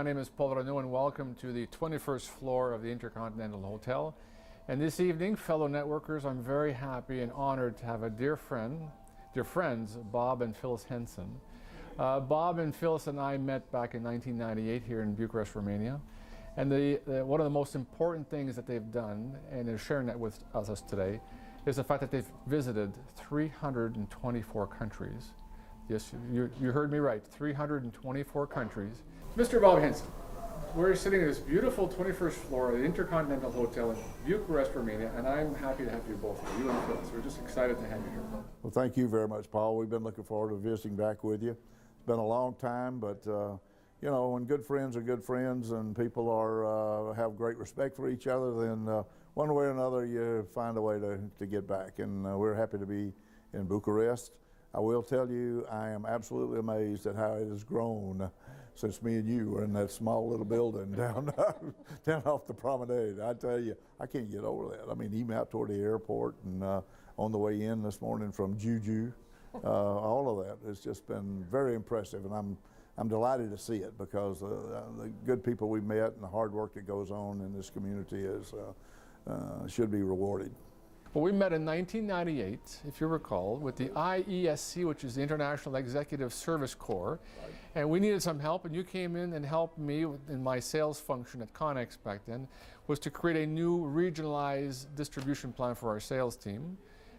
name is Paul Renaud, and welcome to the 21st floor of the Intercontinental Hotel. And this evening, fellow networkers, I'm very happy and honored to have a dear friends, Bob and Phyllis Henson. Bob and Phyllis and I met back in 1998 here in Bucharest, Romania. And one of the most important things that they've done, and they're sharing that with us today, is the fact that they've visited 324 countries. Yes, you heard me right, 324 countries. Mr. Bob Henson, we're sitting in this beautiful 21st floor of the Intercontinental Hotel in Bucharest, Romania, and I'm happy to have you both here, you and Phyllis. We're just excited to have you here. Well, thank you very much, Paul. We've been looking forward to visiting back with you. It's been a long time, but you know, when good friends are good friends and people are have great respect for each other, then one way or another you find a way to get back, and we're happy to be in Bucharest. I will tell you, I am absolutely amazed at how it has grown since me and you were in that small little building down off the promenade. I tell you, I can't get over that. I mean, even out toward the airport and on the way in this morning from Juju, all of that has just been very impressive, and I'm delighted to see it because the good people we met and the hard work that goes on in this community should be rewarded. Well, we met in 1998, if you recall, with the IESC, which is the International Executive Service Corps, and we needed some help, and you came in and helped me in my sales function at Connex back then, was to create a new regionalized distribution plan for our sales team.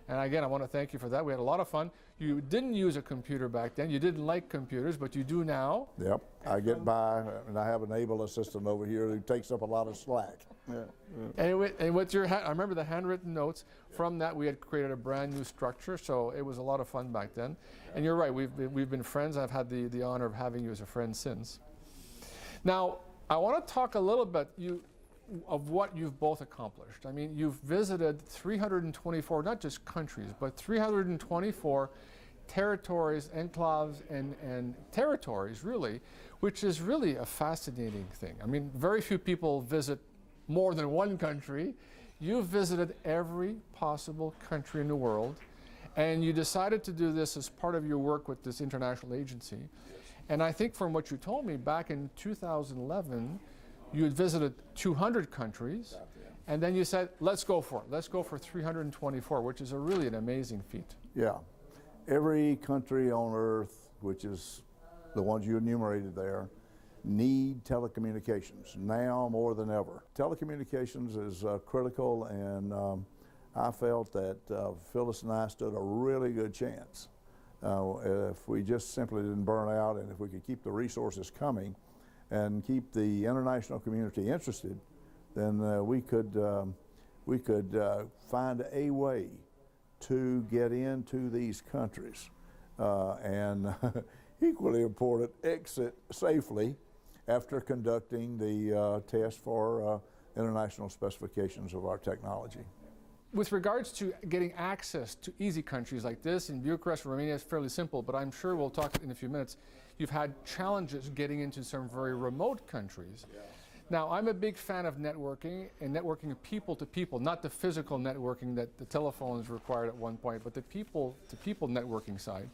And again, I want to thank you for that. We had a lot of fun. You didn't use a computer back then. You didn't like computers, but you do now. Yep, I get by, and I have an able assistant over here who takes up a lot of slack. Yeah. And with your, I remember the handwritten notes. From that, we had created a brand new structure, so it was a lot of fun back then. And you're right, we've been friends. I've had the honor of having you as a friend since. Now, I want to talk a little bit of what you've both accomplished. I mean, you've visited 324, not just countries, but 324 territories, enclaves, and territories, really, which is really a fascinating thing. I mean, very few people visit more than one country. You've visited every possible country in the world, and you decided to do this as part of your work with this international agency. And I think from what you told me, back in 2011, you had visited 200 countries, and then you said, let's go for it. Let's go for 324, which is really an amazing feat. Yeah. Every country on earth, which is the ones you enumerated there, need telecommunications now more than ever. Telecommunications is critical, and I felt that Phyllis and I stood a really good chance. If we just simply didn't burn out, and if we could keep the resources coming and keep the international community interested, then we could find a way to get into these countries and equally important, exit safely after conducting the test for international specifications of our technology. With regards to getting access to easy countries like this, in Bucharest, Romania, is fairly simple, but I'm sure we'll talk in a few minutes. You've had challenges getting into some very remote countries. Yeah. Now, I'm a big fan of networking, and networking people to people, not the physical networking that the telephones required at one point, but the people to people networking side.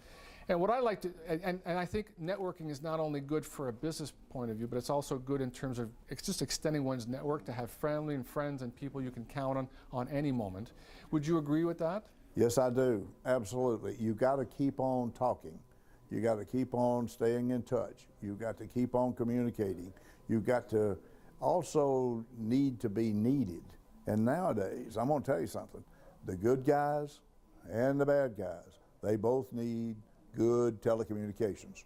And what I like to, and I think networking is not only good for a business point of view, but it's also good in terms of just extending one's network to have family and friends and people you can count on any moment. Would you agree with that? Yes, I do. Absolutely. You've got to keep on talking. You got to keep on staying in touch. You've got to keep on communicating. You've got to also need to be needed. And nowadays, I'm going to tell you something. The good guys and the bad guys, they both need good telecommunications.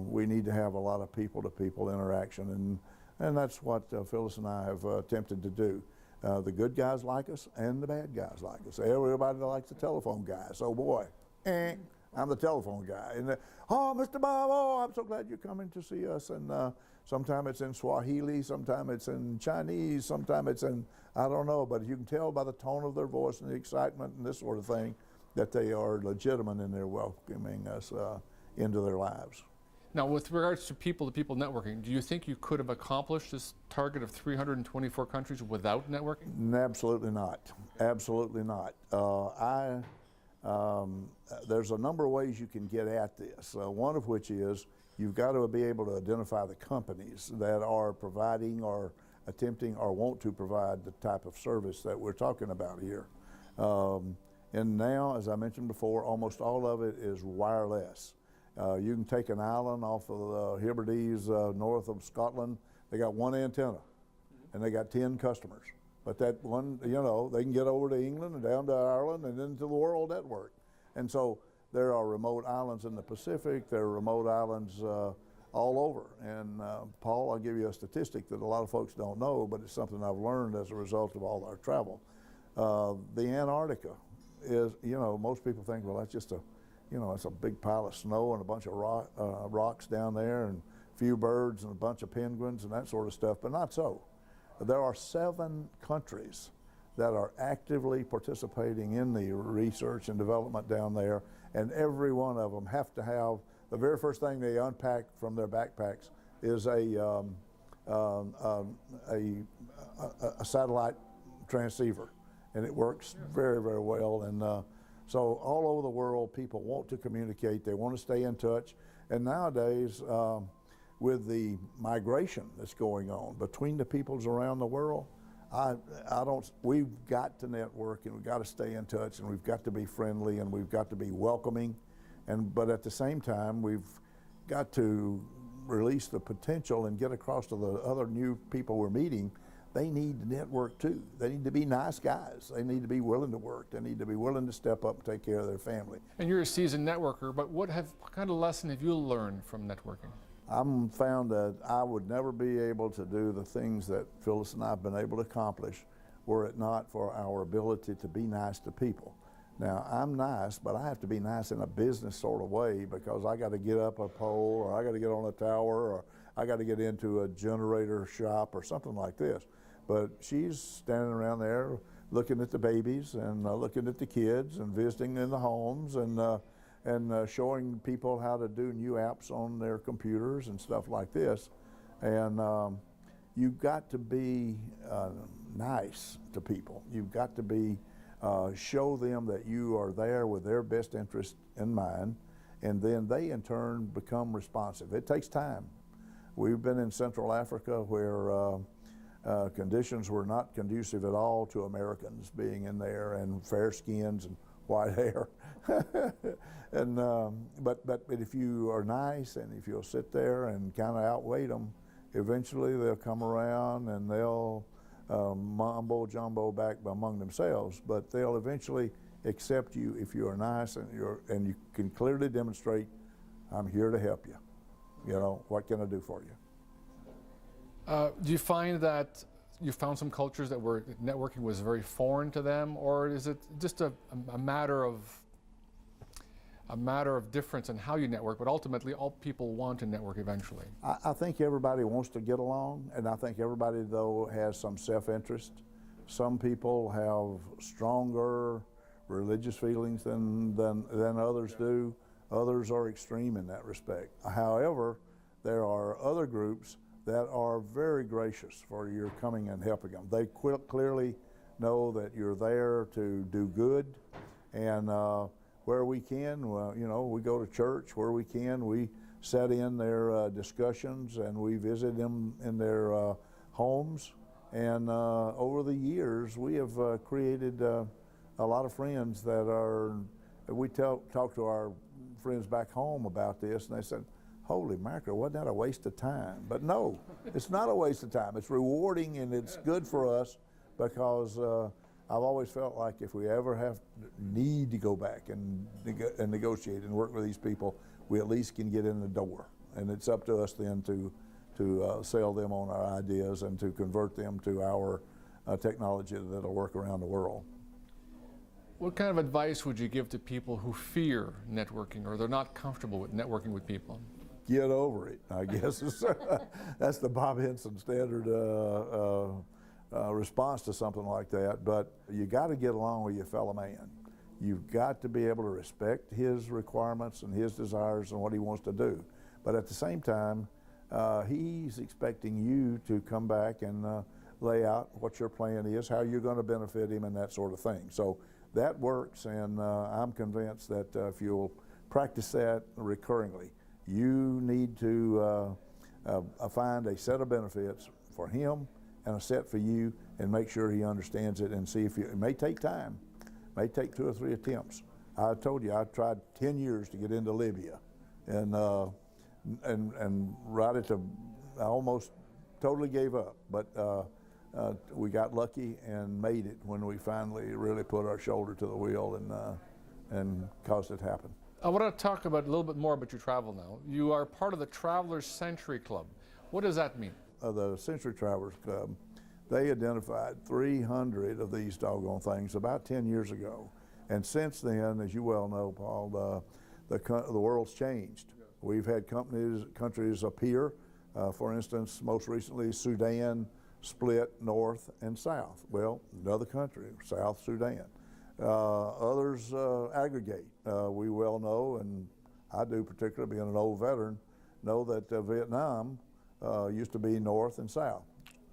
We need to have a lot of people-to-people interaction, and that's what Phyllis and I have attempted to do. The good guys like us, and the bad guys like us. Everybody likes the telephone guy, so boy, I'm the telephone guy. And oh, Mr. Bob, oh, I'm so glad you're coming to see us. And sometimes it's in Swahili, sometimes it's in Chinese, sometimes it's in, I don't know, but you can tell by the tone of their voice and the excitement and this sort of thing that they are legitimate in their welcoming us into their lives. Now, with regards to people-to-people networking, do you think you could have accomplished this target of 324 countries without networking? Absolutely not. Absolutely not. there's a number of ways you can get at this. One of which is you've got to be able to identify the companies that are providing or attempting or want to provide the type of service that we're talking about here. And now, as I mentioned before, almost all of it is wireless. You can take an island off of the Hebrides north of Scotland. They got one antenna, and they got 10 customers. But that one, you know, they can get over to England and down to Ireland and into the world network. And so there are remote islands in the Pacific. There are remote islands all over. And Paul, I'll give you a statistic that a lot of folks don't know, but it's something I've learned as a result of all our travel. The Antarctica is, you know, most people think, well, that's just a, you know, it's a big pile of snow and a bunch of rocks down there and a few birds and a bunch of penguins and that sort of stuff, but not so. There are 7 countries that are actively participating in the research and development down there, and every one of them have to have, the very first thing they unpack from their backpacks is a satellite transceiver, and it works very, very well. And so all over the world, people want to communicate, they want to stay in touch, and nowadays, with the migration that's going on between the peoples around the world, we've got to network, and we've got to stay in touch, and we've got to be friendly, and we've got to be welcoming, but at the same time, we've got to release the potential and get across to the other new people we're meeting. They need to network too. They need to be nice guys. They need to be willing to work. They need to be willing to step up and take care of their family. And you're a seasoned networker, but what kind of lesson have you learned from networking? I've found that I would never be able to do the things that Phyllis and I have been able to accomplish were it not for our ability to be nice to people. Now, I'm nice, but I have to be nice in a business sort of way, because I got to get up a pole, or I got to get on a tower, or I got to get into a generator shop or something like this. But she's standing around there looking at the babies and looking at the kids and visiting in the homes and showing people how to do new apps on their computers and stuff like this. And you've got to be nice to people. You've got to be, show them that you are there with their best interest in mind, and then they in turn become responsive. It takes time. We've been in Central Africa where conditions were not conducive at all to Americans being in there, and fair skins and white hair. And but if you are nice, and if you'll sit there and kind of outwait them, eventually they'll come around and they'll mumbo jumbo back among themselves. But they'll eventually accept you if you are nice, and you can clearly demonstrate, I'm here to help you. You know, what can I do for you? Do you find that you found some cultures that were networking was very foreign to them, or is it just a matter of difference in how you network, but ultimately all people want to network eventually? I think everybody wants to get along, and I think everybody, though, has some self-interest. Some people have stronger religious feelings than others do. Others are extreme in that respect. However, there are other groups that are very gracious for your coming and helping them. They clearly know that you're there to do good, and where we can, well, you know, we go to church. Where we can, we set in their discussions, and we visit them in their homes. And over the years, we have created a lot of friends that are, we talk to our friends back home about this, and they said, holy mackerel, wasn't that a waste of time? But no, it's not a waste of time. It's rewarding, and it's good for us, because I've always felt like if we ever need to go back and negotiate and work with these people, we at least can get in the door. And it's up to us then to sell them on our ideas and to convert them to our technology that'll work around the world. What kind of advice would you give to people who fear networking, or they're not comfortable with networking with people? Get over it, I guess. That's the Bob Henson standard response to something like that. But you got to get along with your fellow man. You've got to be able to respect his requirements and his desires and what he wants to do. But at the same time, he's expecting you to come back and lay out what your plan is, how you're going to benefit him, and that sort of thing. So that works, and I'm convinced that if you'll practice that recurringly, you need to find a set of benefits for him and a set for you, and make sure he understands it, and see if it may take time, may take 2 or 3 attempts. I told you I tried 10 years to get into Libya, and right at the, I almost totally gave up, but we got lucky and made it when we finally really put our shoulder to the wheel and caused it happen. I want to talk about a little bit more about your travel now. You are part of the Travelers Century Club. What does that mean? The Century Travelers Club, they identified 300 of these doggone things about 10 years ago. And since then, as you well know, Paul, the world's changed. We've had countries appear. For instance, most recently, Sudan split north and south. Well, another country, South Sudan. Others aggregate. We well know, and I do particularly being an old veteran, know that Vietnam used to be north and south,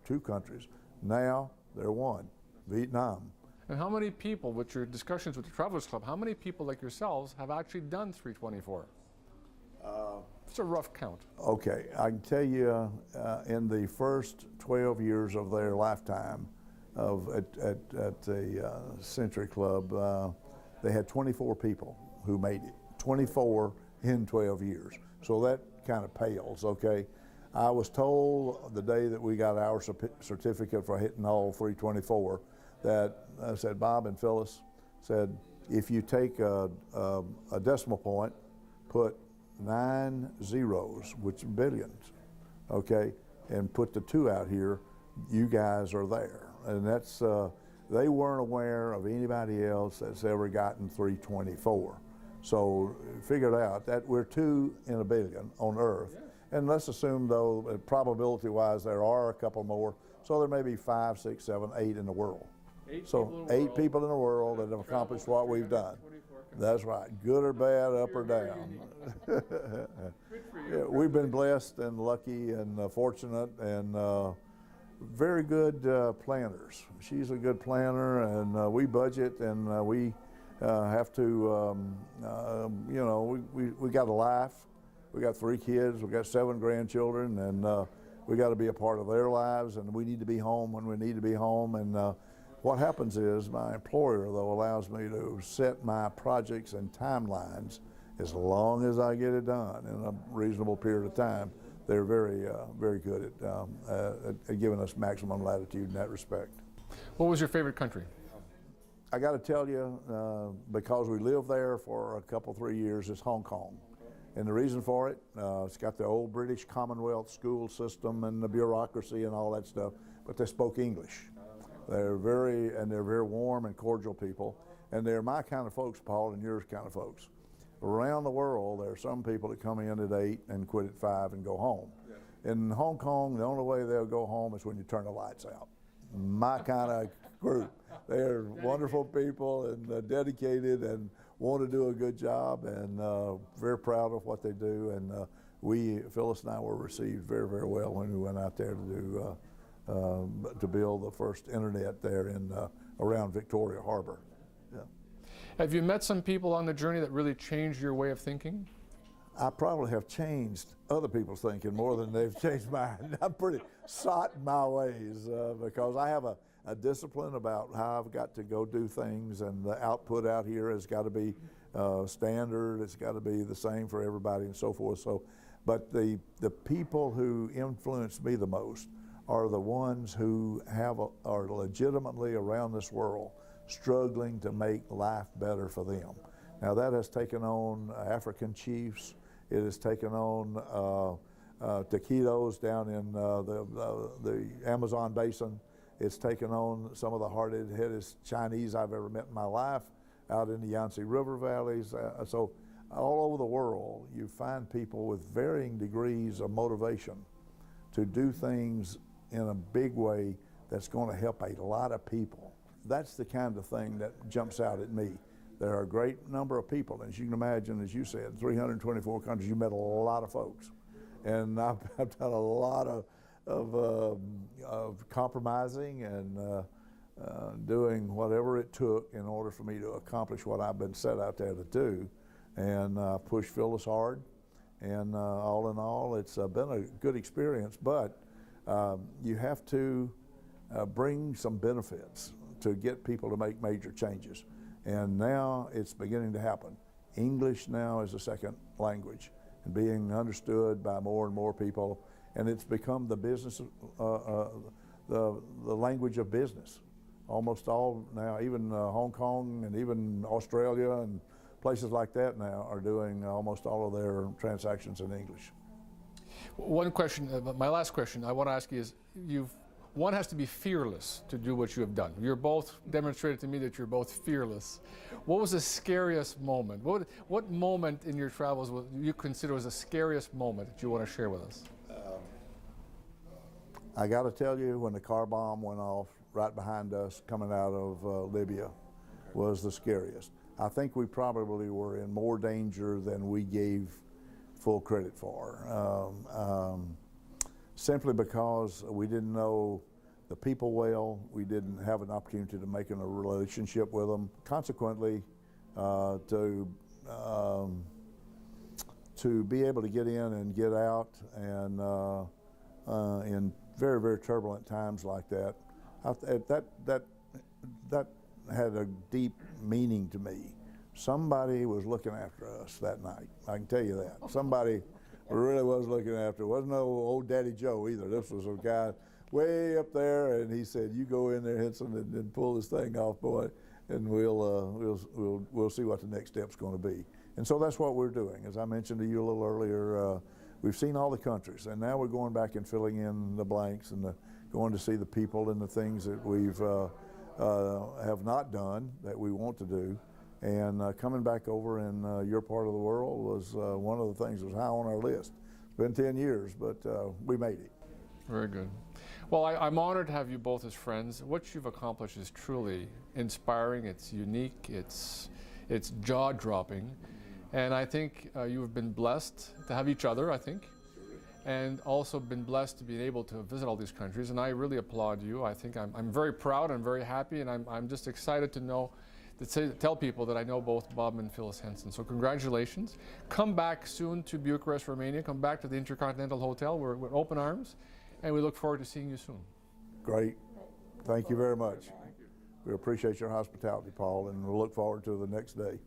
2 countries. Now they're one, Vietnam. And how many people, with your discussions with the Travelers Club, how many people like yourselves have actually done 324? It's a rough count. Okay, I can tell you in the first 12 years of their lifetime at the Century Club, they had 24 people who made it, 24 in 12 years. So that kind of pales, okay? I was told the day that we got our certificate for hitting all 324 that I said, Bob and Phyllis said, if you take a decimal point, put 9 zeros, which are billions, okay, and put the 2 out here, you guys are there. And that's, they weren't aware of anybody else that's ever gotten 324. So figured out that we're 2 in a billion on Earth. And let's assume, though, probability-wise, there are a couple more. So there may be 5, 6, 7, 8 in the world. 8 people in the world that have accomplished what we've done. That's right, good or bad, up or down. Yeah, we've been blessed and lucky and fortunate and very good planners. She's a good planner, and we budget, and we have to, you know, we got a life. We got 3 kids, we got 7 grandchildren, and we got to be a part of their lives, and we need to be home when we need to be home. And what happens is my employer, though, allows me to set my projects and timelines as long as I get it done in a reasonable period of time. They're very, very good at giving us maximum latitude in that respect. What was your favorite country? I got to tell you, because we lived there for a couple, 3 years, it's Hong Kong. And the reason for it, it's got the old British Commonwealth school system and the bureaucracy and all that stuff, but they spoke English. They're very warm and cordial people, and they're my kind of folks, Paul, and yours kind of folks. Around the world, there are some people that come in at 8 and quit at 5 and go home. Yeah. In Hong Kong, the only way they'll go home is when you turn the lights out. My kind of group. They're wonderful people and dedicated and want to do a good job, and very proud of what they do. And Phyllis and I were received very, very well when we went out there to build the first internet there in around Victoria Harbor. Yeah. Have you met some people on the journey that really changed your way of thinking? I probably have changed other people's thinking more than they've changed mine. I'm pretty sot in my ways because I have a discipline about how I've got to go do things, and the output out here has got to be standard. It's got to be the same for everybody and so forth. So, but the people who influence me the most are the ones who are legitimately around this world struggling to make life better for them. Now that has taken on African chiefs. It has taken on taquitos down in the Amazon basin. It's taken on some of the hardest-headed Chinese I've ever met in my life out in the Yangtze River valleys. So all over the world, you find people with varying degrees of motivation to do things in a big way that's going to help a lot of people. That's the kind of thing that jumps out at me. There are a great number of people, and as you can imagine, as you said, 324 countries, you met a lot of folks. And I've done a lot of compromising and doing whatever it took in order for me to accomplish what I've been set out there to do, and pushed Phyllis hard. And all in all, it's been a good experience, but you have to bring some benefits to get people to make major changes. And now it's beginning to happen. English now is a second language and being understood by more and more people, and it's become the business, the language of business. Almost all now, even Hong Kong and even Australia and places like that now are doing almost all of their transactions in English. One question, my last question I want to ask you is, one has to be fearless to do what you have done. You're both demonstrated to me that you're both fearless. What was the scariest moment? What moment in your travels would you consider was the scariest moment that you want to share with us? I got to tell you, when the car bomb went off right behind us coming out of Libya was the scariest. I think we probably were in more danger than we gave full credit for. Simply because we didn't know the people well, we didn't have an opportunity to make a relationship with them. Consequently, to be able to get in and get out, and in very, very turbulent times like that, that had a deep meaning to me. Somebody was looking after us that night. I can tell you that. Somebody really was looking after. It wasn't no old Daddy Joe either. This was a guy way up there, and he said, "You go in there, Henson, and pull this thing off, boy, and we'll see what the next step's going to be." And so that's what we're doing. As I mentioned to you a little earlier, we've seen all the countries, and now we're going back and filling in the blanks and going to see the people and the things that we've have not done that we want to do. And coming back over in your part of the world was one of the things that was high on our list. It's been 10 years, but we made it. Very good. Well, I'm honored to have you both as friends. What you've accomplished is truly inspiring. It's unique. It's jaw-dropping. And I think you have been blessed to have each other, I think, and also been blessed to be able to visit all these countries. And I really applaud you. I think I'm very proud and very happy, and I'm just excited to know, tell people that I know both Bob and Phyllis Henson. So congratulations. Come back soon to Bucharest, Romania. Come back to the Intercontinental Hotel. We're with open arms, and we look forward to seeing you soon. Great. Thank you very much. We appreciate your hospitality, Paul, and we'll look forward to the next day.